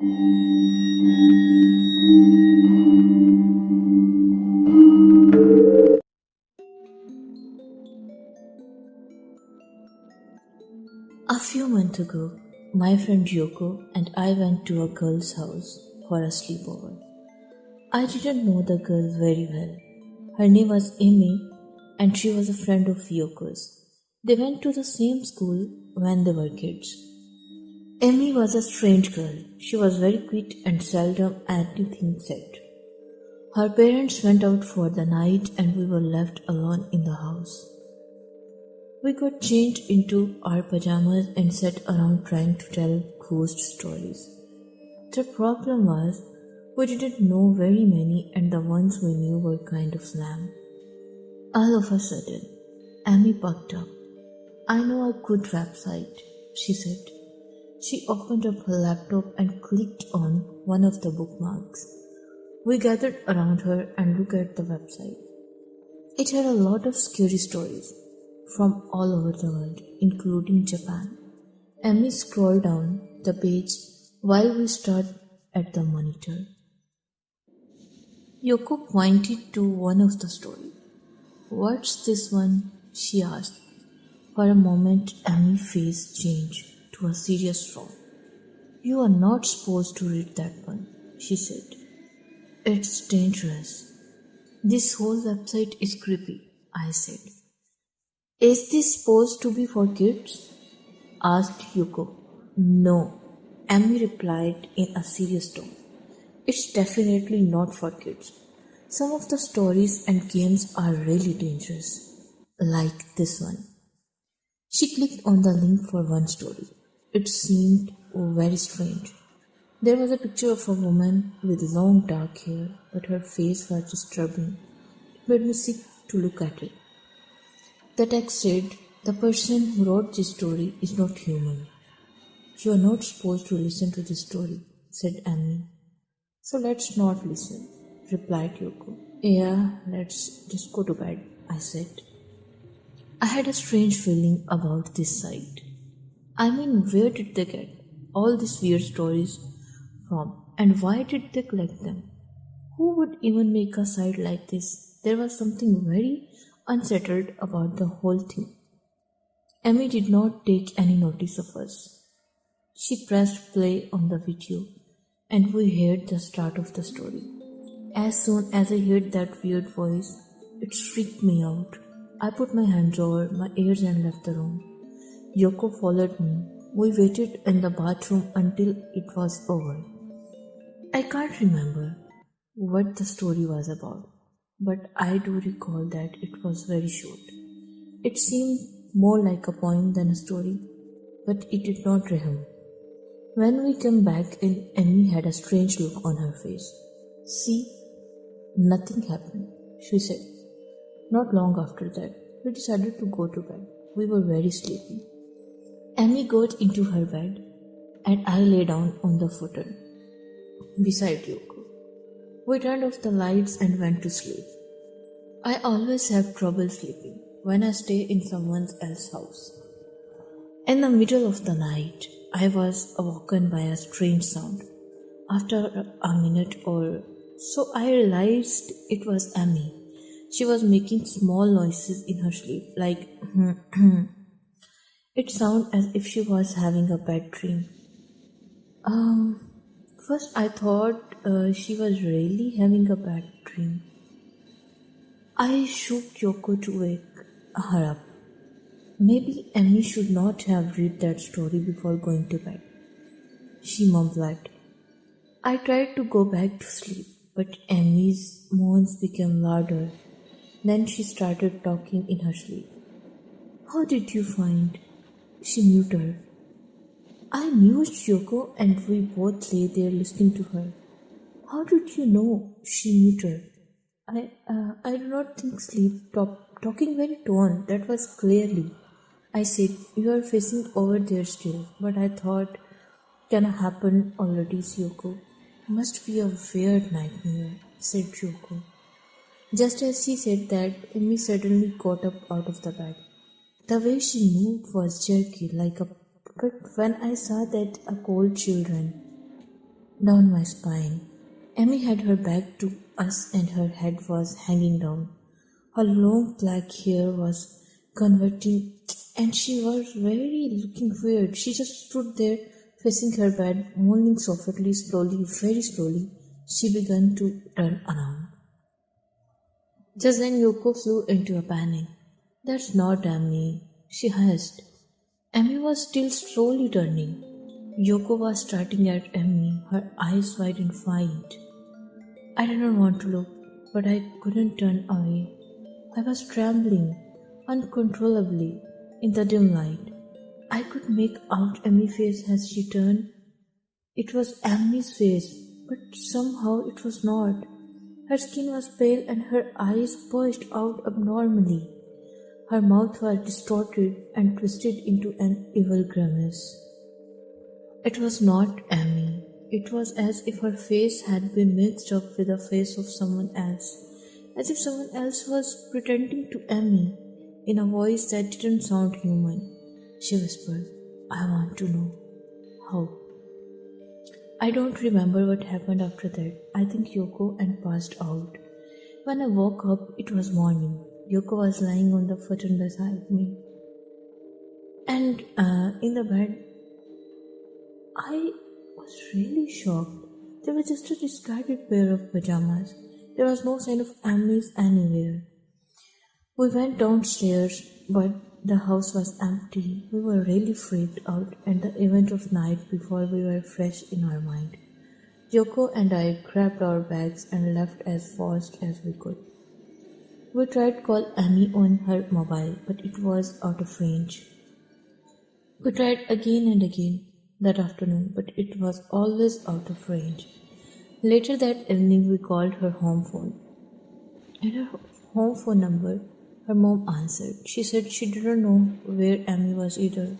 A few months ago, my friend Yoko and I went to a girl's house for a sleepover. I didn't know the girl very well. Her name was Amy and she was a friend of Yoko's. They went to the same school when they were kids. Amy was a strange girl. She was very quiet and seldom anything said. Her parents went out for the night and we were left alone in the house. We got changed into our pajamas and sat around trying to tell ghost stories. The problem was, we didn't know very many and the ones we knew were kind of lame. All of a sudden, Amy perked up. I know a good website, she said. She opened up her laptop and clicked on one of the bookmarks. We gathered around her and looked at the website. It had a lot of scary stories from all over the world, including Japan. Amy scrolled down the page while we stared at the monitor. Yoko pointed to one of the stories. What's this one? She asked. For a moment, Amy's face changed to a serious frown. You are not supposed to read that one, she said. It's dangerous. This whole website is creepy, I said. Is this supposed to be for kids? Asked Yoko. No, Amy replied in a serious tone. It's definitely not for kids. Some of the stories and games are really dangerous, like this one. She clicked on the link for one story. It seemed very strange. There was a picture of a woman with long dark hair, but her face was disturbing. It made me sick to look at it. The text said, the person who wrote this story is not human. You are not supposed to listen to this story, said Amy. So let's not listen, replied Yoko. Yeah, let's just go to bed, I said. I had a strange feeling about this site. I mean, where did they get all these weird stories from and why did they collect them? Who would even make a site like this? There was something very unsettled about the whole thing. Amy did not take any notice of us. She pressed play on the video and we heard the start of the story. As soon as I heard that weird voice, it freaked me out. I put my hands over my ears and left the room. Yoko followed me. We waited in the bathroom until it was over. I can't remember what the story was about, but I do recall that it was very short. It seemed more like a poem than a story, but it did not rhyme. When we came back in, Amy had a strange look on her face. See, nothing happened, she said. Not long after that, we decided to go to bed. We were very sleepy. Amy got into her bed and I lay down on the futon beside Yoko. We turned off the lights and went to sleep. I always have trouble sleeping when I stay in someone else's house. In the middle of the night, I was awoken by a strange sound. After a minute or so, I realized it was Amy. She was making small noises in her sleep, like it sounded as if she was having a bad dream. First I thought she was really having a bad dream. I shook Yoko to wake her up. Maybe Amy should not have read that story before going to bed, she mumbled. I tried to go back to sleep, but Amy's moans became louder. Then she started talking in her sleep. How did you find? She muttered. I mused Yoko and we both lay there listening to her. How did you know? She muttered. I do not think sleep talking very tone. That was clearly. I said, you are facing over there still, but I thought, can happen already, Yoko. Must be a weird nightmare, said Yoko. Just as she said that, Amy suddenly got up out of the bed. The way she moved was jerky, like a puppet. When I saw that, a cold chill ran down my spine. Amy had her back to us and her head was hanging down. Her long black hair was converting and she was very looking weird. She just stood there facing her bed, moaning softly, slowly, very slowly. She began to turn around. Just then Yoko flew into a panic. That's not Amy, she hissed. Amy was still slowly turning. Yoko was starting at Amy, her eyes wide and wide. I did not want to look, but I couldn't turn away. I was trembling uncontrollably in the dim light. I could make out Amy's face as she turned. It was Amy's face, but somehow it was not. Her skin was pale and her eyes bulged out abnormally. Her mouth was distorted and twisted into an evil grimace. It was not Amy. It was as if her face had been mixed up with the face of someone else, as if someone else was pretending to Amy in a voice that didn't sound human. She whispered, I want to know. How? I don't remember what happened after that. I think Yoko and passed out. When I woke up, it was morning. Yoko was lying on the futon beside me. And in the bed, I was really shocked. There was just a discarded pair of pajamas. There was no sign of Amy's anywhere. We went downstairs, but the house was empty. We were really freaked out at the event of night before we were fresh in our mind. Yoko and I grabbed our bags and left as fast as we could. We tried to call Amy on her mobile, but it was out of range. We tried again and again that afternoon, but it was always out of range. Later that evening, we called her home phone. At her home phone number, her mom answered. She said she didn't know where Amy was either.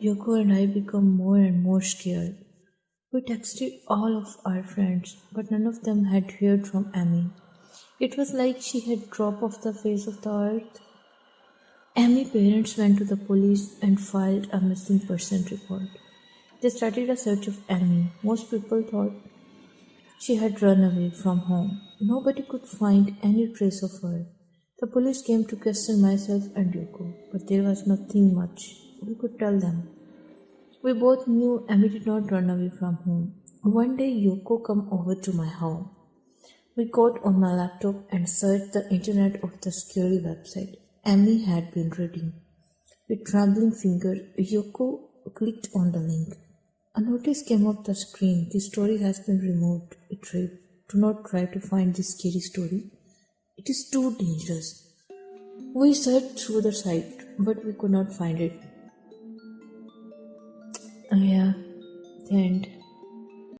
Yoko and I became more and more scared. We texted all of our friends, but none of them had heard from Amy. It was like she had dropped off the face of the earth. Amy's parents went to the police and filed a missing person report. They started a search of Amy. Most people thought she had run away from home. Nobody could find any trace of her. The police came to question myself and Yoko, but there was nothing much we could tell them. We both knew Amy did not run away from home. One day Yoko came over to my home. We got on my laptop and searched the internet of the scary website Amy had been reading. With trembling fingers, Yoko clicked on the link. A notice came up the screen. This story has been removed. It read, do not try to find this scary story. It is too dangerous. We searched through the site, but we could not find it. Yeah, the end.